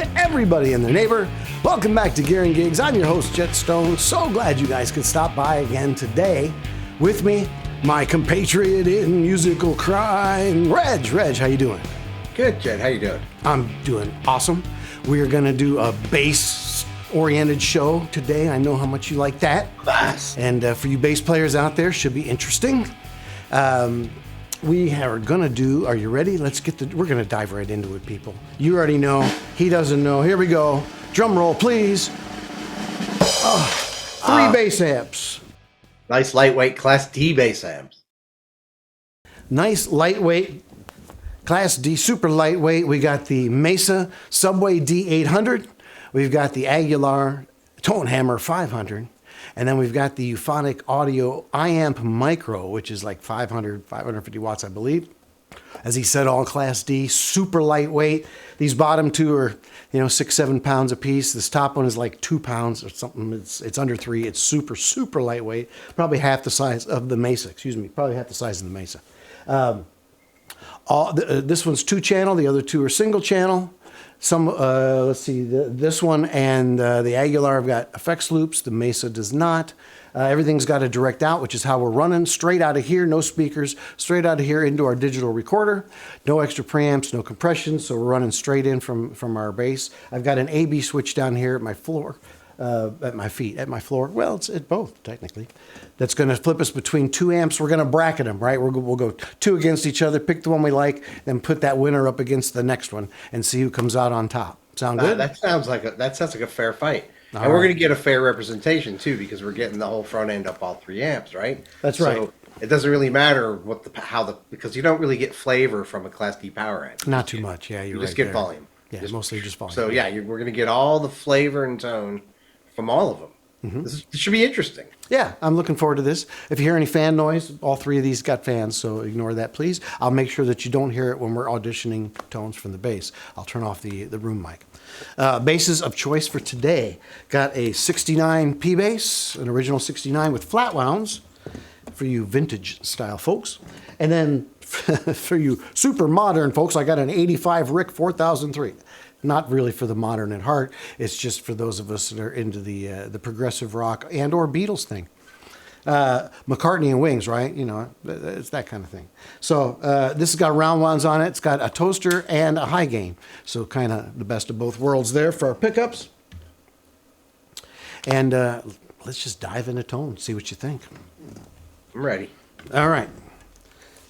to everybody and their neighbor. Welcome back to Gear and Gigs. I'm your host, Jet Stone. So glad you guys could stop by again today. With me, my compatriot in musical crime, Reg. Reg, how you doing? Good, Jet. How you doing? I'm doing awesome. We are going to do a bass-oriented show today. I know how much you like that. Bass. And for you bass players out there, should be interesting. We are gonna do, are you ready? We're gonna dive right into it, people. You already know, he doesn't know. Here we go. Drum roll, please. Three bass amps. Nice lightweight Class D bass amps. Nice lightweight, Class D, super lightweight. We got the Mesa Subway D-800. We've got the Aguilar Tone Hammer 500. And then we've got the Euphonic Audio iAmp Micro, which is like 550 watts, I believe. As he said, all Class D, super lightweight. These bottom two are, 6-7 pounds a piece. This top one is like 2 pounds or something. It's under 3. It's super, super lightweight. Probably half the size of the Mesa. Probably half the size of the Mesa. This one's 2-channel. The other two are single channel. Let's see, this one and the Aguilar have got effects loops. The Mesa does not. Everything's got a direct out, which is how we're running. Straight out of here, no speakers. Straight out of here into our digital recorder. No extra preamps, no compression, so we're running straight in from our bass. I've got an A-B switch down here at my floor, at my feet, at my floor. Well, it's at both, technically. That's going to flip us between 2 amps. We're going to bracket them, right? We'll go 2 against each other, pick the one we like, then put that winner up against the next one and see who comes out on top. Sound good? That sounds like a fair fight. All and we're right. going to get a fair representation, too, because we're getting the whole front end up all 3 amps, right? That's right. So it doesn't really matter because you don't really get flavor from a Class D power amp. Not too much. Yeah, you're You right. just get there. volume. Yeah, mostly just volume. So, yeah, we're going to get all the flavor and tone from all of them. Mm-hmm. This should be interesting. Yeah, I'm looking forward to this. If you hear any fan noise, all 3 of these got fans, so ignore that, please. I'll make sure that you don't hear it when we're auditioning tones from the bass. I'll turn off the room mic. Basses of choice for today. Got a 69 P bass, an original 69 with flatwounds for you vintage style folks. And then for you super modern folks, I got an 85 Rick 4003. Not really for the modern at heart. It's just for those of us that are into the progressive rock and or Beatles thing. McCartney and Wings, right? It's that kind of thing. So this has got roundwounds on it. It's got a toaster and a high gain. So kind of the best of both worlds there for our pickups. And let's just dive into tone, see what you think. I'm ready. All right.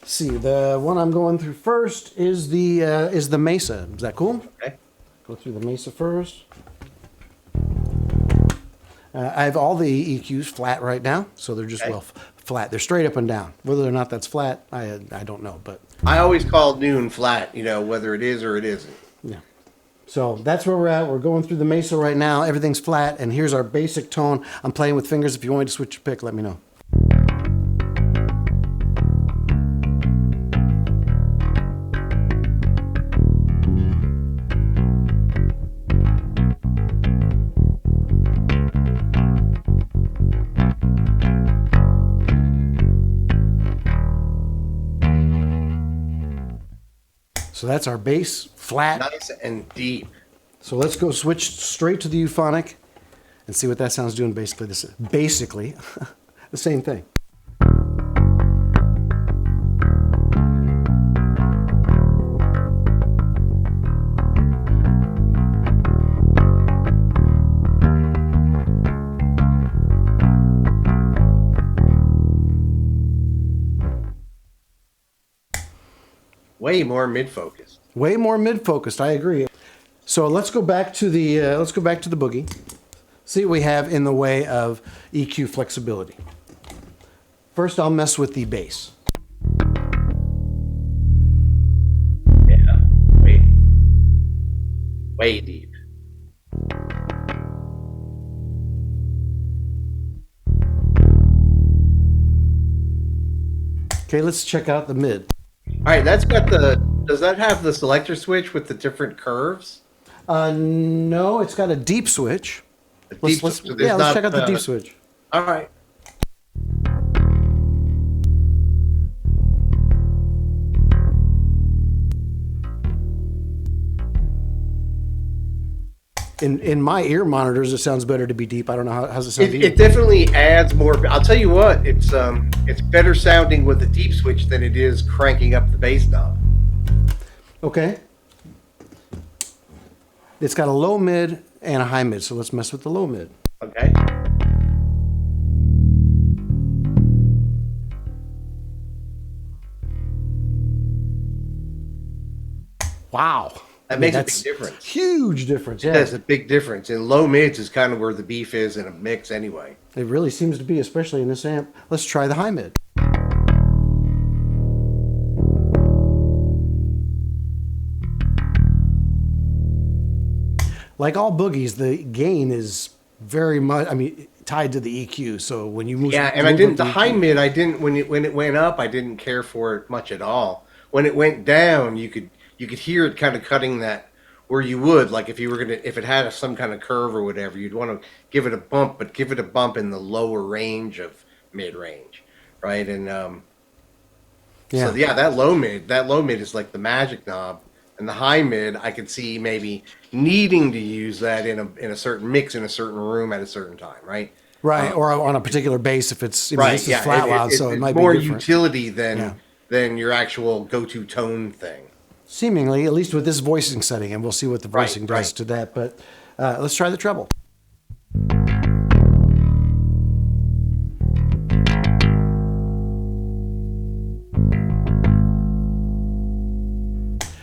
Let's see, the one I'm going through first is the Mesa. Is that cool? Okay. Go through the Mesa first. I have all the EQs flat right now, so they're just flat. They're straight up and down. Whether or not that's flat, I don't know. But I always call noon flat, whether it is or it isn't. yeah. So that's where we're at. We're going through the Mesa right now. Everything's flat, and here's our basic tone. I'm playing with fingers. If you want me to switch your pick, let me know. So that's our bass, flat. Nice and deep. So let's go switch straight to the Euphonic and see what that sounds doing. Basically the same thing. Way more mid-focused. Way more mid-focused. I agree. So let's go back to the boogie. See what we have in the way of EQ flexibility. First, I'll mess with the bass. Yeah, way deep. Okay, let's check out the mid. All right, does that have the selector switch with the different curves? No, it's got a deep switch. Let's check out the deep switch. All right. In my ear monitors, it sounds better to be deep. I don't know how's it sound to you? It definitely adds more. I'll tell you what, it's better sounding with the deep switch than it is cranking up the bass knob. Okay. It's got a low mid and a high mid, so let's mess with the low mid. Okay. Wow. That makes a big difference. Huge difference. Yeah. That's a big difference. And low mids is kind of where the beef is in a mix anyway. It really seems to be, especially in this amp. Let's try the high mid. Like all boogies, the gain is very much, tied to the EQ. So when you move, Yeah, and I didn't. The high mid, I didn't when it went up, I didn't care for it much at all. When it went down, you could hear it kind of cutting that where you would like if it had some kind of curve or whatever, you'd want to give it a bump, but give it a bump in the lower range of mid range, right? And so yeah, that low mid is like the magic knob. And the high mid, I could see maybe needing to use that in a certain mix in a certain room at a certain time, right? Right, or on a particular bass if it's Right. this is Yeah, flatwound, so it might more be different. utility than your actual go-to tone thing. Seemingly, at least with this voicing setting, and we'll see what the voicing does right. to that. But let's try the treble.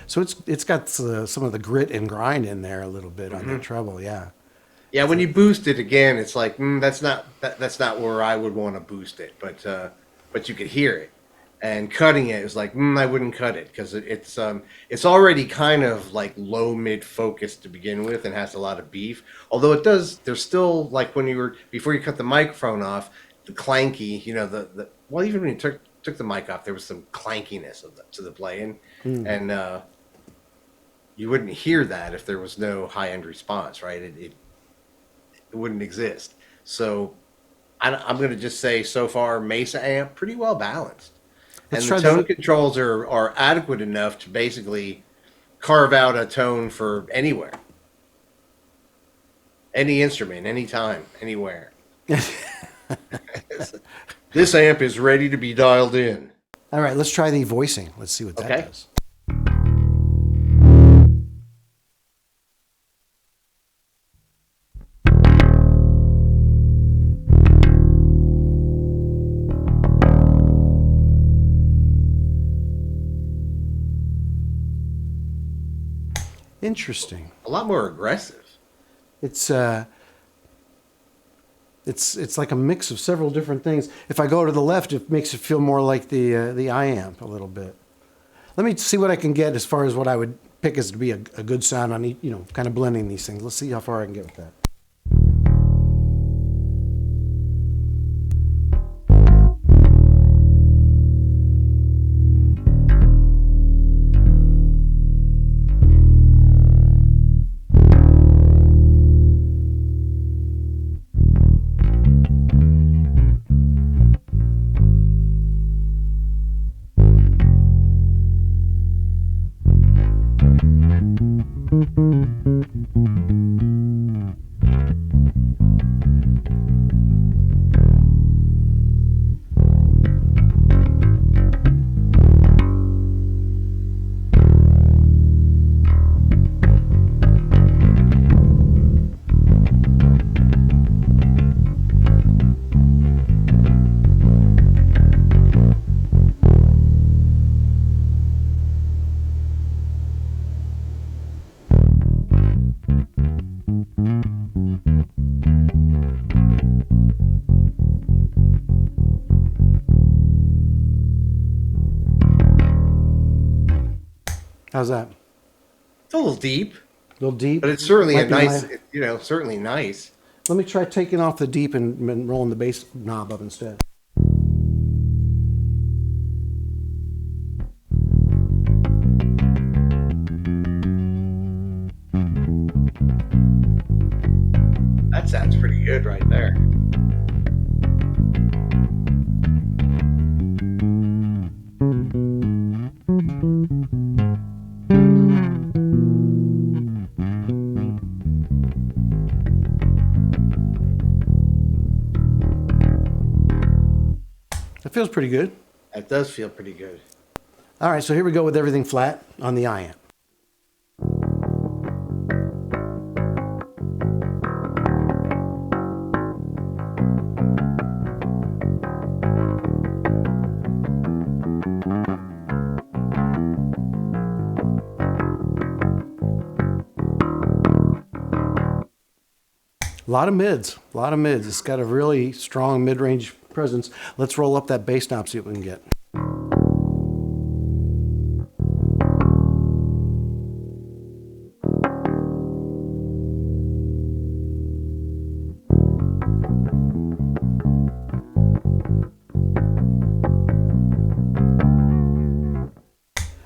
So it's got some of the grit and grind in there a little bit on the treble, yeah. Yeah, when you boost it again, it's like that's not where I would want to boost it, but you could hear it. And cutting it is like I wouldn't cut it because it's already kind of like low mid focused to begin with and has a lot of beef. Although it does, there's still like before you cut the microphone off, the clanky, well, even when you took the mic off, there was some clankiness to the playing, and you wouldn't hear that if there was no high end response, right? It wouldn't exist. So I'm going to just say so far Mesa amp pretty well balanced. And the tone controls are adequate enough to basically carve out a tone for anywhere. Any instrument, anytime, anywhere. This amp is ready to be dialed in. All right, let's try the voicing. Let's see what that does. Interesting. A lot more aggressive. It's like a mix of several different things. If I go to the left, it makes it feel more like the iAmp a little bit. Let me see what I can get as far as what I would pick as to be a good sound on each, kind of blending these things. Let's see how far I can get with that. How's that? It's a little deep. A little deep? But it's certainly Might a be nice, my- certainly nice. Let me try taking off the deep and rolling the bass knob up instead. That sounds pretty good right there. feels pretty good. That does feel pretty good. All right, so here we go with everything flat on the iAmp. A lot of mids, a lot of mids. It's got a really strong mid-range presence. Let's roll up that bass knob, see what we can get.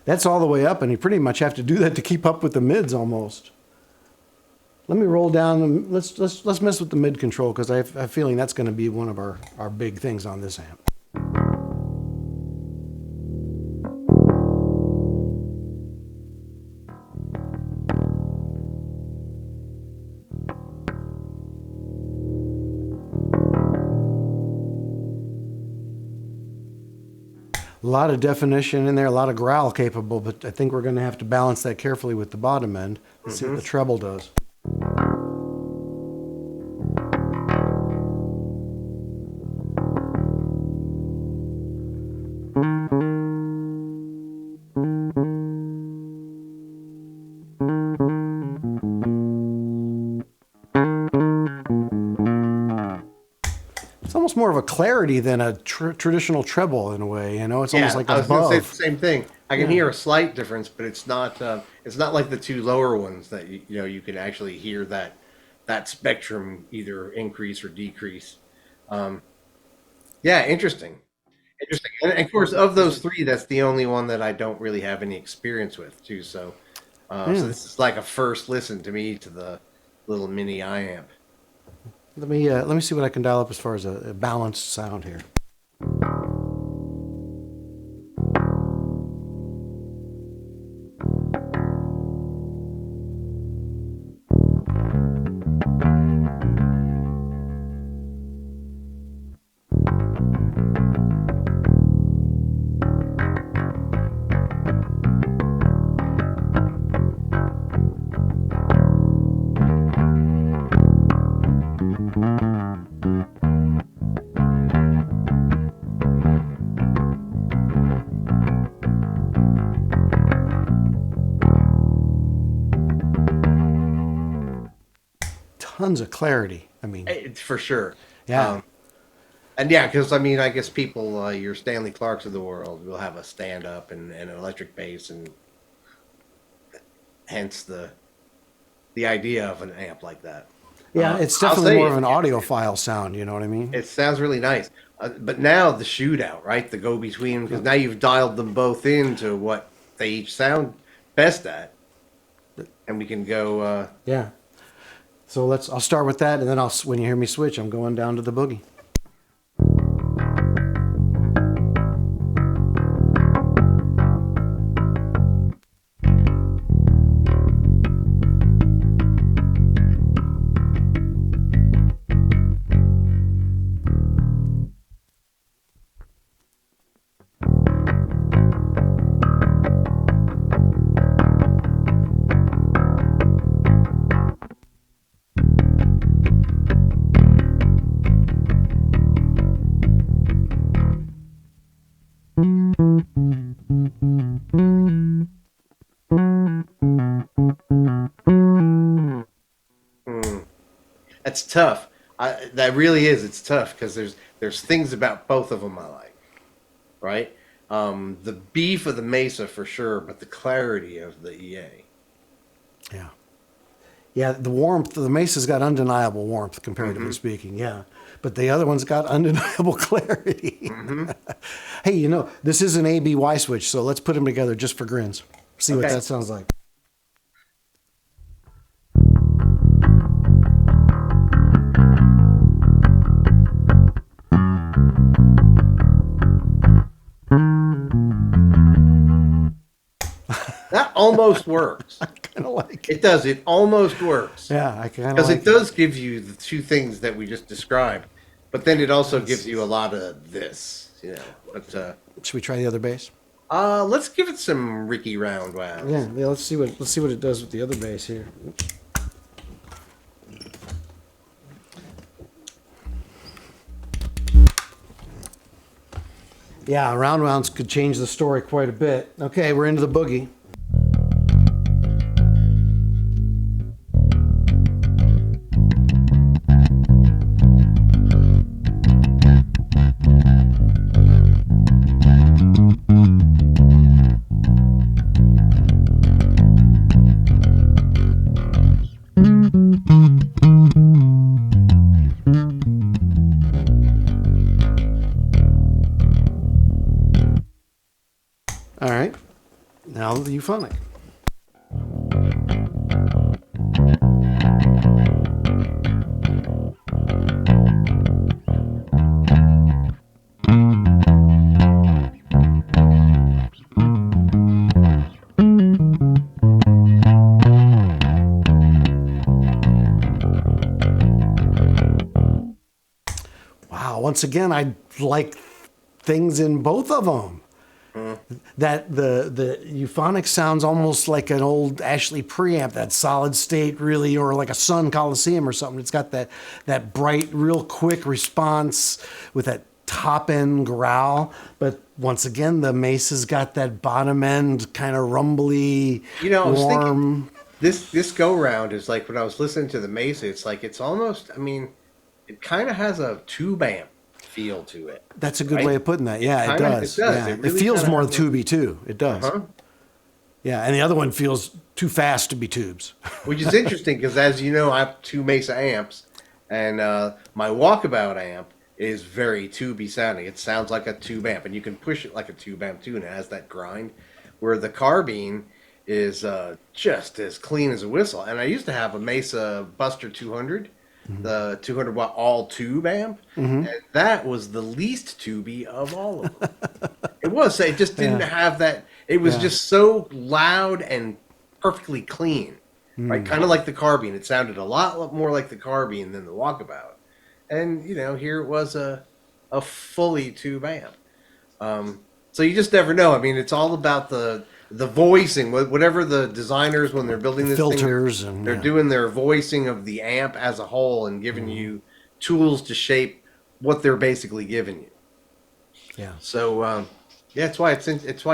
That's all the way up, and you pretty much have to do that to keep up with the mids almost. Let me roll down. Let's mess with the mid control because I have a feeling that's going to be one of our big things on this amp. A lot of definition in there, a lot of growl capable, but I think we're going to have to balance that carefully with the bottom end. Let's see what the treble does. It's almost more of a clarity than a traditional treble in a way, you know. It's almost like I was going above. to say the same thing. I can hear a slight difference, but it's not like the two lower ones that you can actually hear that spectrum either increase or decrease. Yeah, interesting. And of course, of those three, that's the only one that I don't really have any experience with too. So this is like a first listen to me to the little mini iAmp. Let me see what I can dial up as far as a balanced sound here. Tons of clarity. I mean, It's for sure. yeah. And yeah, because I mean, I guess people, your Stanley Clarks of the world, will have a stand up and an electric bass, and hence the idea of an amp like that. Yeah, it's I'll definitely say more of an audiophile sound, you know what I mean? It sounds really nice. But now the shootout, right? The go between, because now you've dialed them both into what they each sound best at, and we can go. Yeah. So I'll start with that, and then when you hear me switch, I'm going down to the boogie. That's tough. That really is. It's tough because there's things about both of them I like, right? The beef of the Mesa for sure, but the clarity of the EA. Yeah. Yeah, the warmth, the Mesa's got undeniable warmth, comparatively speaking, yeah. But the other one's got undeniable clarity. Hey, this is an ABY switch, so let's put them together just for grins. See what that sounds like. That almost works. I kind of like it. It does. It almost works. Yeah, I kind of Because like it does give you the two things that we just described, but then it also gives you a lot of this. you know. But Should we try the other bass? let's give it some Ricky roundwounds. Yeah. Let's see what it does with the other bass here. Oops. Yeah, roundwounds could change the story quite a bit. Okay, we're into the boogie. All right, now the euphonic. Wow, once again, I like things in both of them. That the euphonic sounds almost like an old Ashley preamp, that solid state really, or like a Sun Coliseum or something. It's got that bright, real quick response with that top end growl. But once again, the Mesa's got that bottom end kind of rumbly, You know, I was warm. thinking this go round is like when I was listening to the Mesa. It's like it's almost. I mean, it kind of has a tube amp feel to it. That's a good right? way of putting that. Yeah, it does. It does. Yeah. It It really feels kinda more has a- tubey too. It does. Huh? Yeah, and the other one feels too fast to be tubes. Which is interesting because, as you know, I have two Mesa amps, and my walkabout amp is very tubey sounding. It sounds like a tube amp, and you can push it like a tube amp too, and it has that grind. Where the carbine is just as clean as a whistle. And I used to have a Mesa Buster 200, the 200 watt all tube amp, and that was the least tubey of all of them. It was. It just didn't have that. It was just so loud and perfectly clean, right? Kind of like the carbine. It sounded a lot more like the carbine than the walkabout. And you know, here it was a fully tube amp. So you just never know. I mean, it's all about the voicing. Whatever the designers, when they're building this Filters thing, and they're doing their voicing of the amp as a whole and giving you tools to shape what they're basically giving you. Yeah. So yeah, it's why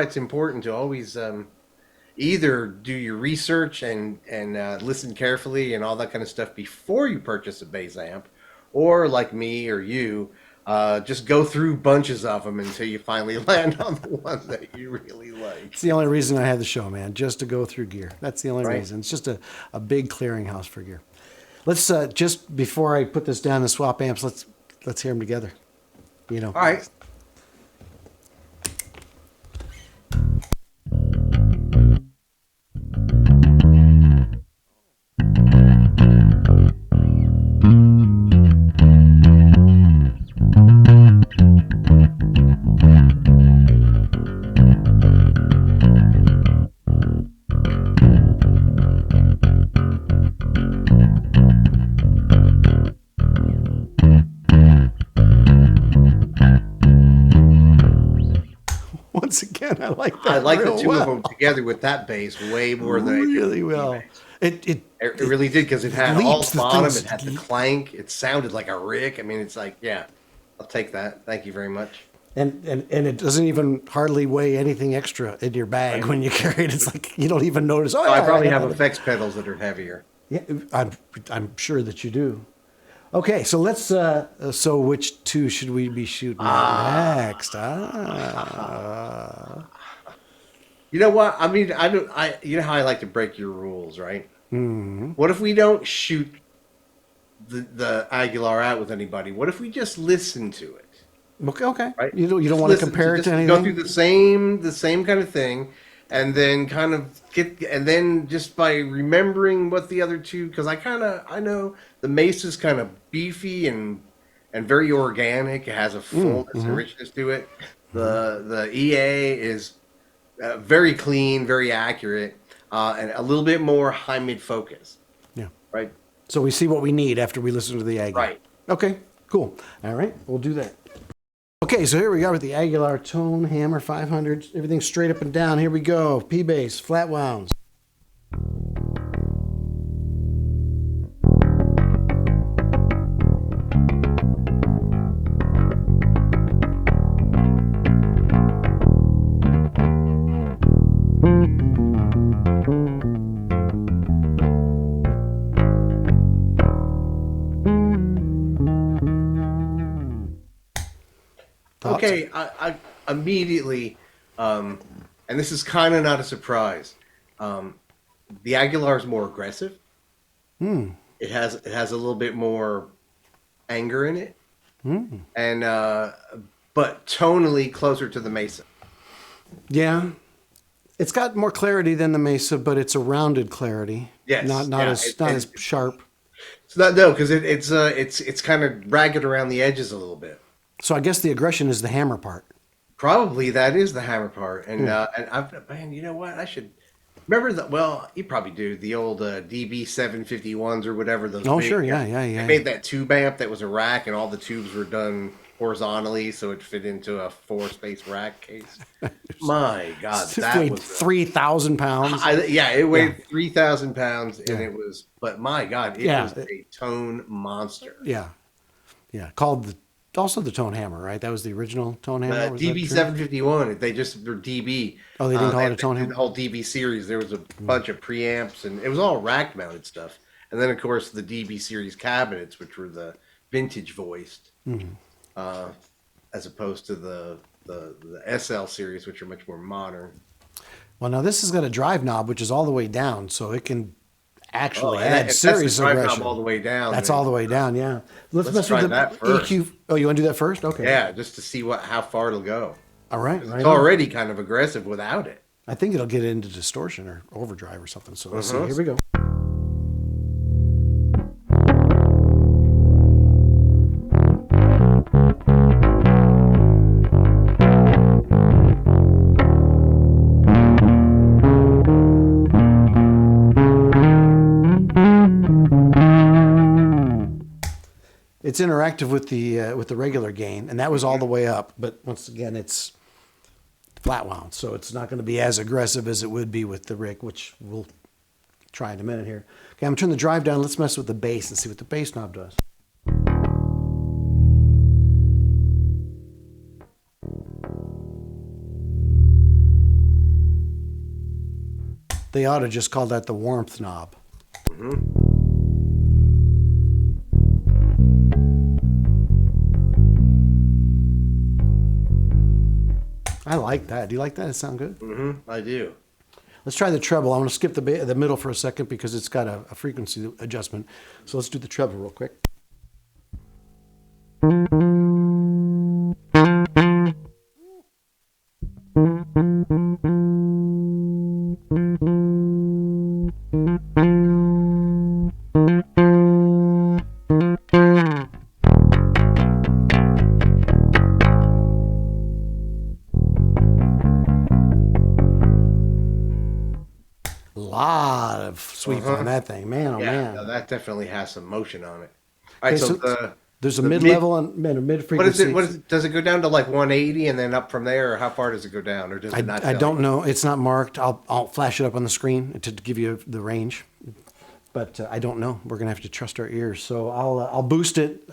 it's important to always either do your research and listen carefully and all that kind of stuff before you purchase a bass amp, or like me or you, just go through bunches of them until you finally land on the one that you really like. It's the only reason I have the show, man, just to go through gear. That's the only Right. reason. It's just a big clearinghouse for gear. Let's just before I put this down and swap amps, let's hear them together. You know. All right. Once again, I like that. I like the real two well. of them together with that bass way more than I did Really with the well. bass. It It really did because it had all leaps, the the bottom, things- it had the clank, it sounded like a Rick. I mean, it's like, yeah, I'll take that. Thank you very much. and it doesn't even hardly weigh anything extra in your bag when you carry it. It's like you don't even notice. Oh, So I yeah, probably got have that. effects pedals that are heavier. Yeah, I'm sure that you do. Okay, so let's. So which two should we be shooting at next? You know what? I mean, you know how I like to break your rules, right? Mm-hmm. What if we don't shoot the Aguilar out with anybody? What if we just listen to it? Okay. Right? You don't Just want to listen compare it just to anything. Go through the same kind of thing, and then kind of and then just by remembering what the other two, because I know the Mesa's kind of beefy and very organic. It has a fullness and richness to it. The EA is very clean, very accurate, and a little bit more high mid focus. Yeah. Right. So we see what we need after we listen to the Aggie. Right. Okay. Cool. All right. We'll do that. Okay, so here we go with the Aguilar Tone Hammer 500. Everything's straight up and down. Here we go. P-bass, flat wounds. Okay, I immediately, and this is kind of not a surprise. The Aguilar is more aggressive. It has a little bit more anger in it, and but tonally closer to the Mesa. Yeah. It's got more clarity than the Mesa, but it's a rounded clarity. Yes, Not as sharp. It's not no, because it's kind of ragged around the edges a little bit. So I guess the aggression is the hammer part. Probably that is the hammer part, and man, you know what? I should remember that. Well, you probably do the old DB 751s or whatever those. Oh, sure, yeah. They made that tube amp that was a rack, and all the tubes were done horizontally, so it fit into a 4-space rack case. My God, that weighed was 3,000 pounds. It weighed 3,000 pounds, and it was. But my God, it was a tone monster. Yeah, called also the Tone Hammer, right? That was the original Tone Hammer. DB 751. They just were DB. Oh, they didn't call it a Tone Hammer. The whole DB series, there was a bunch of preamps, and it was all rack mounted stuff. And then, of course, the DB series cabinets, which were the vintage voiced, as opposed to the SL series, which are much more modern. Well, now this has got a drive knob, which is all the way down, so it can actually add that's serious the drive aggression. knob all the way down. That's all the way down, yeah. Let's mess try with the that first. EQ. Oh, you want to do that first? Okay. Yeah, just to see how far it'll go. All right. It's already kind of aggressive without it. I think it'll get into distortion or overdrive or something. So let's see. Here we go. It's interactive with the regular gain, and that was all the way up. But once again, it's flat wound, so it's not going to be as aggressive as it would be with the Rick, which we'll try in a minute here. Okay, I'm going to turn the drive down. Let's mess with the bass and see what the bass knob does. They ought to just call that the warmth knob. I like that. Do you like that? It sound good? I do. Let's try the treble. I'm going to skip the middle for a second because it's got a frequency adjustment. So let's do the treble real quick. Lot of sweep on that thing, man. Oh man, no, that definitely has some motion on it. All right, okay, there's a mid-level and a mid-frequency. What is it? Does it go down to like 180 and then up from there, or how far does it go down, or does it not? I don't know. It's not marked. I'll flash it up on the screen to give you the range, but I don't know. We're gonna have to trust our ears. So I'll boost it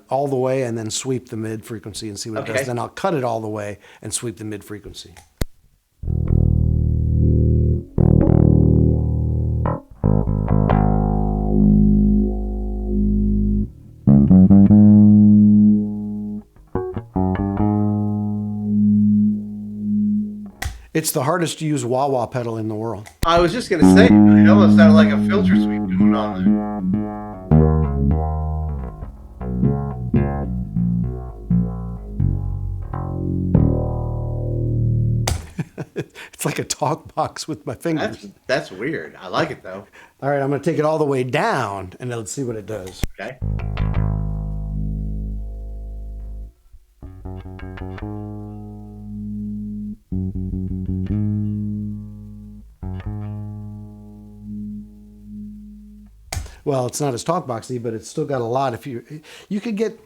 all the way and then sweep the mid-frequency and see what it does. Then I'll cut it all the way and sweep the mid-frequency. It's the hardest to use wah-wah pedal in the world. I was just going to say, it almost sounded like a filter sweep going on there. It's like a talk box with my fingers. That's weird. I like it though. All right, I'm going to take it all the way down and let's see what it does. Okay. Well, it's not as talk boxy, but it's still got a lot. If you could get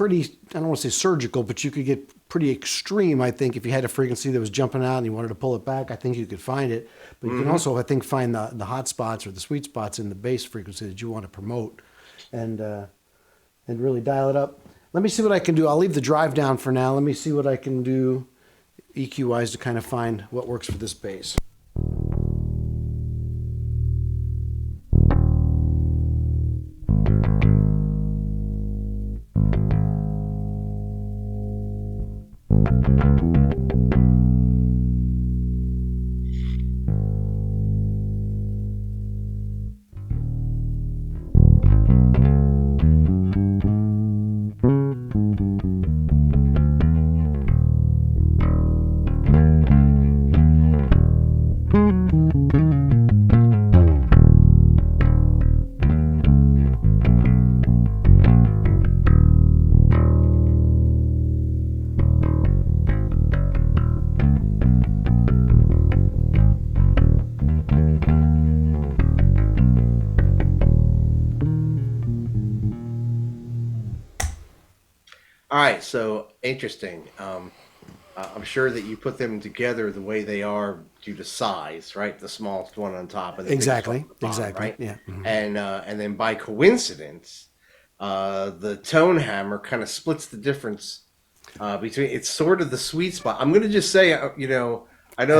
pretty, I don't want to say surgical, but you could get pretty extreme, I think, if you had a frequency that was jumping out and you wanted to pull it back. I think you could find it. But you can also, I think, find the hot spots or the sweet spots in the bass frequency that you want to promote and really dial it up. Let me see what I can do. I'll leave the drive down for now. Let me see what I can do EQ-wise to kind of find what works for this bass. All right, so interesting. I'm sure that you put them together the way they are due to size, right? The smallest one on top and the Exactly. biggest one on the bottom, Exactly. right? Yeah. Mhm. And then by coincidence, the tone hammer kind of splits the difference between. It's sort of the sweet spot. I'm going to just say, I know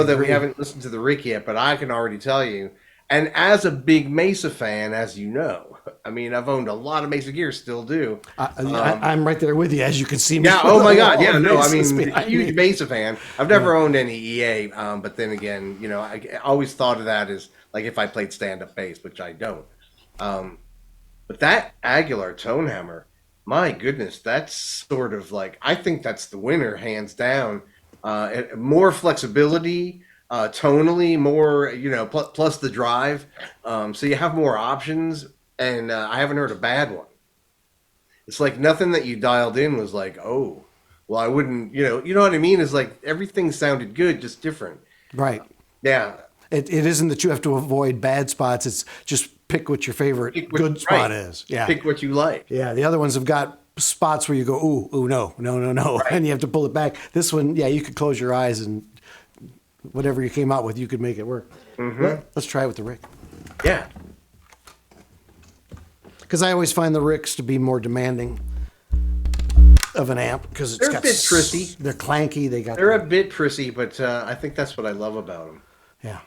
that we haven't listened to the Rick yet, but I can already tell you. And as a big Mesa fan, as you know, I mean, I've owned a lot of Mesa gear, still do. I'm right there with you, as you can see me. Yeah. Oh my God. Yeah. No. I Mesas mean, behind huge me. Mesa fan. I've never owned any EA, but then again, I always thought of that as like if I played stand-up bass, which I don't. But that Aguilar Tone Hammer, my goodness, that's sort of like I think that's the winner, hands down. More flexibility, tonally, more plus the drive, so you have more options. And I haven't heard a bad one. It's like nothing that you dialed in was like, oh, well, I wouldn't, you know what I mean? It's like everything sounded good, just different. Right. Yeah. It isn't that you have to avoid bad spots. It's just pick what your favorite good spot is. Yeah. Pick what you like. Yeah. The other ones have got spots where you go, ooh, no. Right. And you have to pull it back. This one, yeah, you could close your eyes and whatever you came out with, you could make it work. Mm-hmm. Let's try it with the Rick. Yeah. Because I always find the Ricks to be more demanding of an amp because They're a bit prissy. They're clanky. They're a bit prissy, but I think that's what I love about them. Yeah.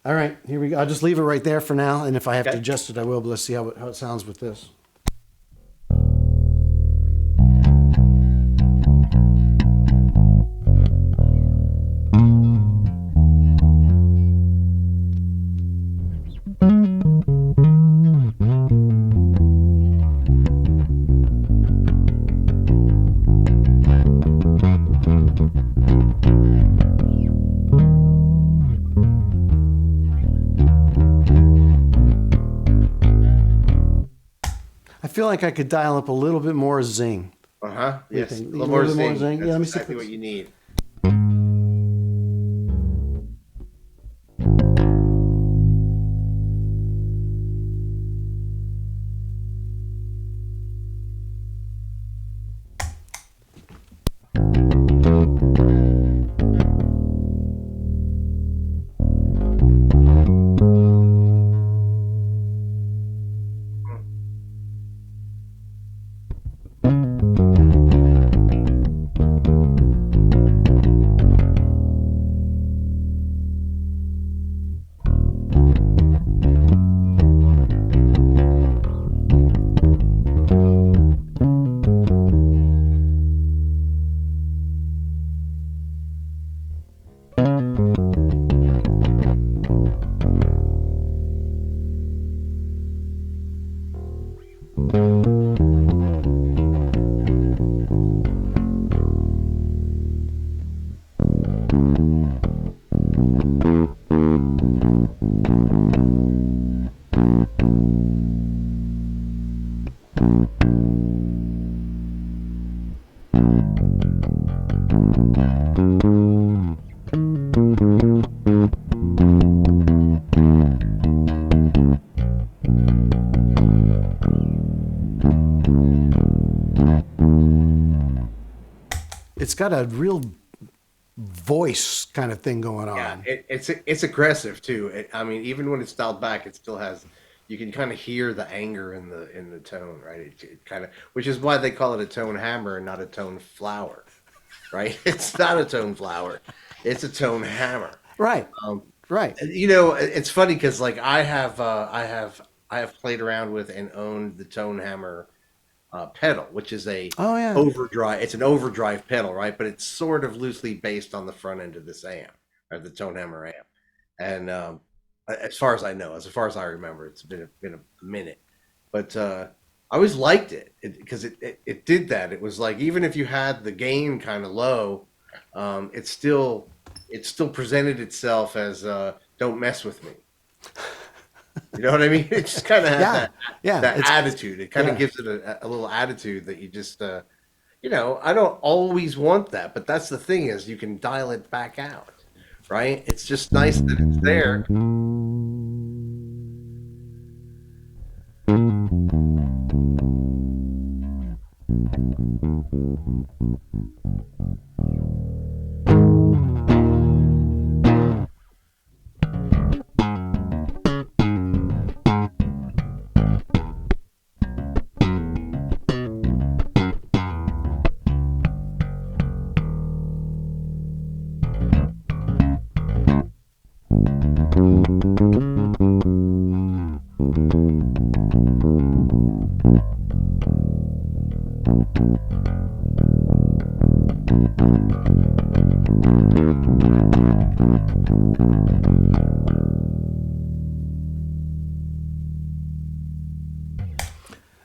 All right, here we go. I'll just leave it right there for now, and if I have to adjust it, I will. But let's see how it sounds with this. I feel like I could dial up a little bit more zing. Yes. A little more bit more zing. zing. That's Yeah, let me see exactly if what you need. it's got a real voice kind of thing going Yeah, on. it's aggressive too. I mean, even when it's dialed back, it still has. You can kind of hear the anger in the tone, right? It kind of, which is why they call it a tone hammer and not a tone flower, right? It's not a tone flower, it's a tone hammer. Right. Um, Right. it's funny because like I have played around with and owned the tone hammer pedal, which is a Oh yeah. overdrive. It's an overdrive pedal, right? But it's sort of loosely based on the front end of this amp, or the tone hammer amp. And as far as I know, as far as I remember, it's been a minute, but I always liked it because it did that. It was like even if you had the gain kind of low, it still presented itself as "don't mess with me." You know what I mean? It just kind of has Yeah. that Yeah. that It's attitude. It kind of yeah. gives it a little attitude that you just I don't always want that, but that's the thing is you can dial it back out, right? It's just nice that it's there.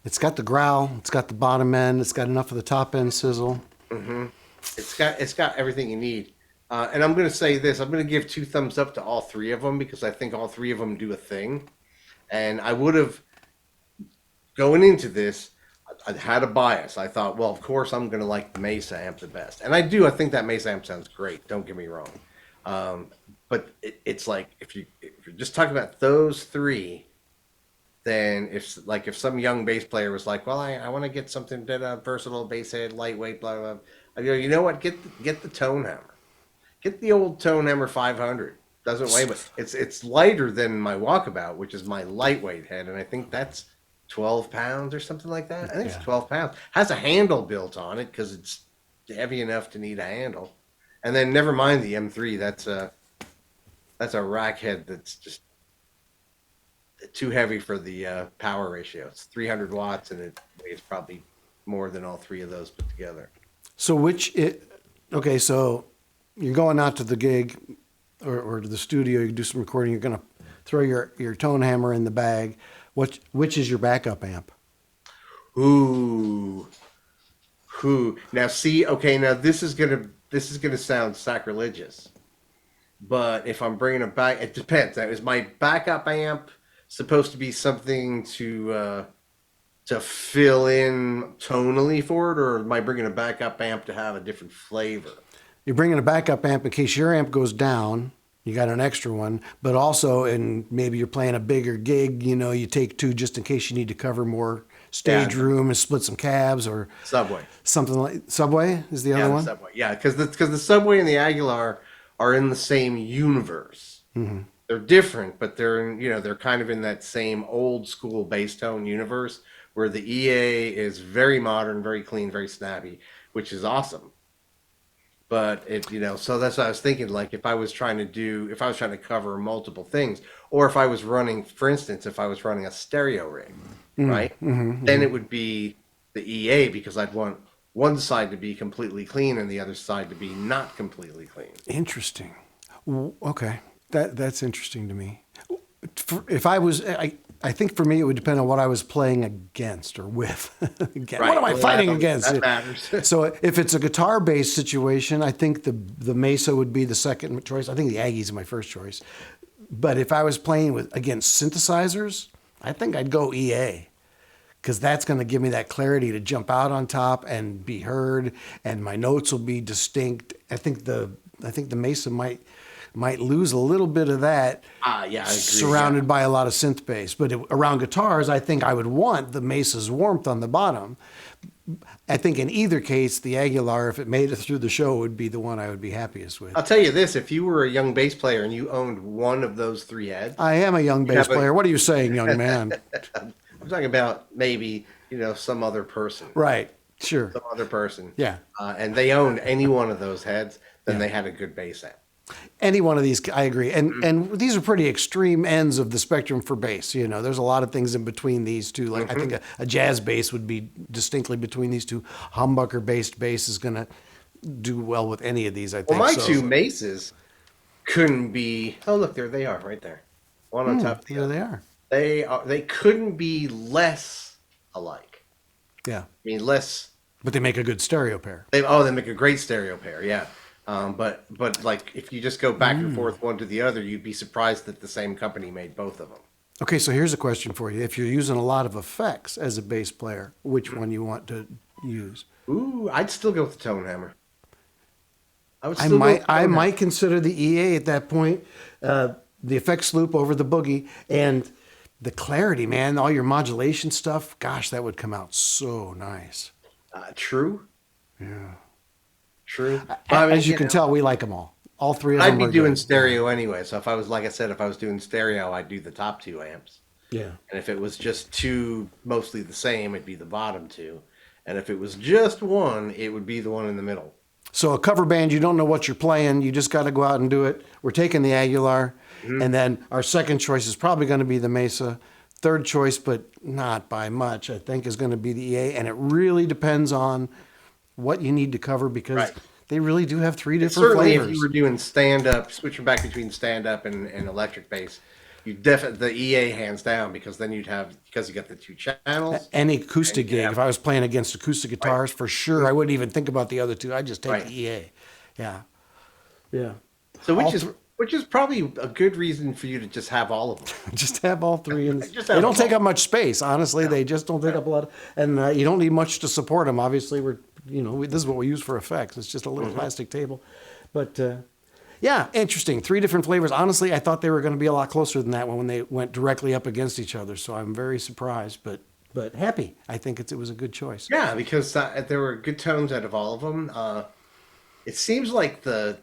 It's got the growl. It's got the bottom end. It's got enough of the top end sizzle. It's got everything you need. And I'm going to say this: I'm going to give 2 thumbs up to all three of them because I think all three of them do a thing. And I would have going into this, I had a bias. I thought, well, of course, I'm going to like the Mesa amp the best, and I do. I think that Mesa amp sounds great. Don't get me wrong, but it's like if you're just talking about those three, then if some young bass player was like, well, I want to get something that versatile bass head, lightweight, blah blah, blah. I go, you know what? Get the tone hammer. Get the old Tone Hammer 500. Doesn't weigh, but it's lighter than my Walkabout, which is my lightweight head, and I think that's 12 pounds or something like that. I think Yeah. it's 12 pounds. Has a handle built on it because it's heavy enough to need a handle. And then never mind the M3. That's a rack head that's just too heavy for the power ratio. It's 300 watts, and it weighs probably more than all three of those put together. So okay, so you're going out to the gig or to the studio, you do some recording, you're going to throw your tone hammer in the bag. Which is your backup amp? Ooh. Now see, okay, now this is gonna sound sacrilegious, but if I'm bringing it back, it depends. Now, is my backup amp supposed to be something to fill in tonally for it, or am I bringing a backup amp to have a different flavor? You're bringing a backup amp in case your amp goes down. You got an extra one, but also, and maybe you're playing a bigger gig. You take two just in case you need to cover more stage Yeah. room and split some cabs or Subway. something like Subway is the Yeah, other the one. Subway. Yeah, because the Subway and the Aguilar are in the same universe. They're different, but they're kind of in that same old school bass tone universe where the EA is very modern, very clean, very snappy, which is awesome. But so that's what I was thinking. Like if I was trying to cover multiple things, or if I was running, for instance, if I was running a stereo rig, right? Then it would be the EA because I'd want one side to be completely clean and the other side to be not completely clean. Interesting. Okay, that's interesting to me. If I think for me it would depend on what I was playing against or with. Again, Right. what am I Well, fighting that against? matters. So if it's a guitar-based situation, I think the Mesa would be the second choice. I think the Aggie's my first choice. But if I was playing against synthesizers, I think I'd go EA because that's going to give me that clarity to jump out on top and be heard, and my notes will be distinct. I think the Mesa might lose a little bit of that. Yeah, I agree. Surrounded by a lot of synth bass, but around guitars, I think I would want the Mesa's warmth on the bottom. I think in either case, the Aguilar, if it made it through the show, would be the one I would be happiest with. I'll tell you this: if you were a young bass player and you owned one of those three heads, I am a young bass but- player. What are you saying, young man? I'm talking about maybe some other person, Right. Sure. some other person. Yeah. And they owned any one of those heads, then they had a good bass amp. Any one of these, I agree. And these are pretty extreme ends of the spectrum for bass. There's a lot of things in between these two. Like I think a jazz bass would be distinctly between these two. Humbucker-based bass is going to do well with any of these, I think. Well, my so. two Mesas couldn't be. Oh, look, there they are, right there, one on top of the There other. they are. They couldn't be less alike. Yeah. I mean, less. But they make a good stereo pair. They make a great stereo pair, yeah. But like if you just go back and forth one to the other, you'd be surprised that the same company made both of them. Okay, so here's a question for you. If you're using a lot of effects as a bass player, which one you want to use? Ooh, I'd still go with the Tone Hammer. I might consider the EA at that point. The effects loop over the boogie and the clarity, man. All your modulation stuff. Gosh, that would come out so nice. True. Yeah. True. As you can tell, we like them all. All three of them. I'd be are doing good. stereo anyway. So if I was, like I said, if I was doing stereo, I'd do the top two amps. Yeah. And if it was just two, mostly the same, it'd be the bottom two. And if it was just one, it would be the one in the middle. So a cover band, you don't know what you're playing. You just got to go out and do it. We're taking the Aguilar. And then our second choice is probably going to be the Mesa. Third choice, but not by much, I think, is going to be the EA. And it really depends on what you need to cover because they really do have three different Certainly, flavors. if you were doing stand-up, switching back between stand-up and electric bass, you definitely the EA hands down because then you'd have because you got the two channels. Any acoustic gig, if I was playing against acoustic guitars, for sure, I wouldn't even think about the other two. I'd just take the EA. Yeah. Yeah. So which is probably a good reason for you to just have all of them. Just have all three. And Just they have don't them take up much space, honestly. They just don't take up a lot. And you don't need much to support them. Obviously, this is what we use for effects. It's just a little plastic table. But yeah, interesting. Three different flavors. Honestly, I thought they were going to be a lot closer than that when they went directly up against each other. So I'm very surprised, but happy. I think it was a good choice. Yeah, because there were good tones out of all of them. It seems like the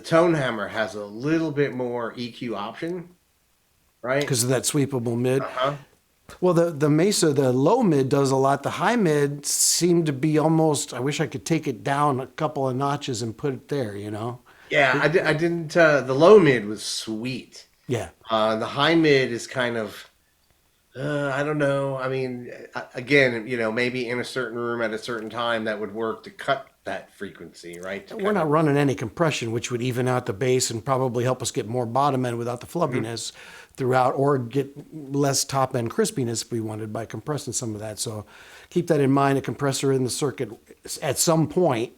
Tone Hammer has a little bit more EQ option, right? Because of that sweepable mid. Uh-huh. Well, the Mesa, the low mid does a lot. The high mid seemed to be almost, I wish I could take it down a couple of notches and put it there, Yeah, I didn't. The low mid was sweet. Yeah. The high mid is kind of, I don't know. I mean, again, maybe in a certain room at a certain time that would work to cut that frequency, right? We're not running any compression, which would even out the bass and probably help us get more bottom end without the flubbiness throughout, or get less top end crispiness if we wanted by compressing some of that. So keep that in mind. A compressor in the circuit at some point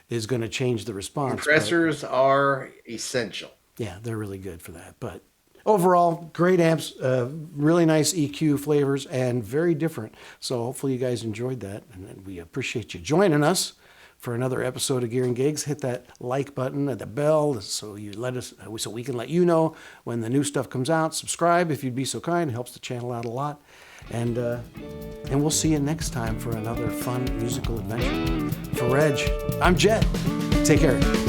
is going to change the response. Compressors are essential. Yeah, they're really good for that. But overall, great amps, really nice EQ flavors, and very different. So hopefully you guys enjoyed that, and we appreciate you joining us for another episode of Gear and Gigs. Hit that like button and the bell so we can let you know when the new stuff comes out. Subscribe if you'd be so kind. It helps the channel out a lot. And we'll see you next time for another fun musical adventure. For Reg, I'm Jet. Take care.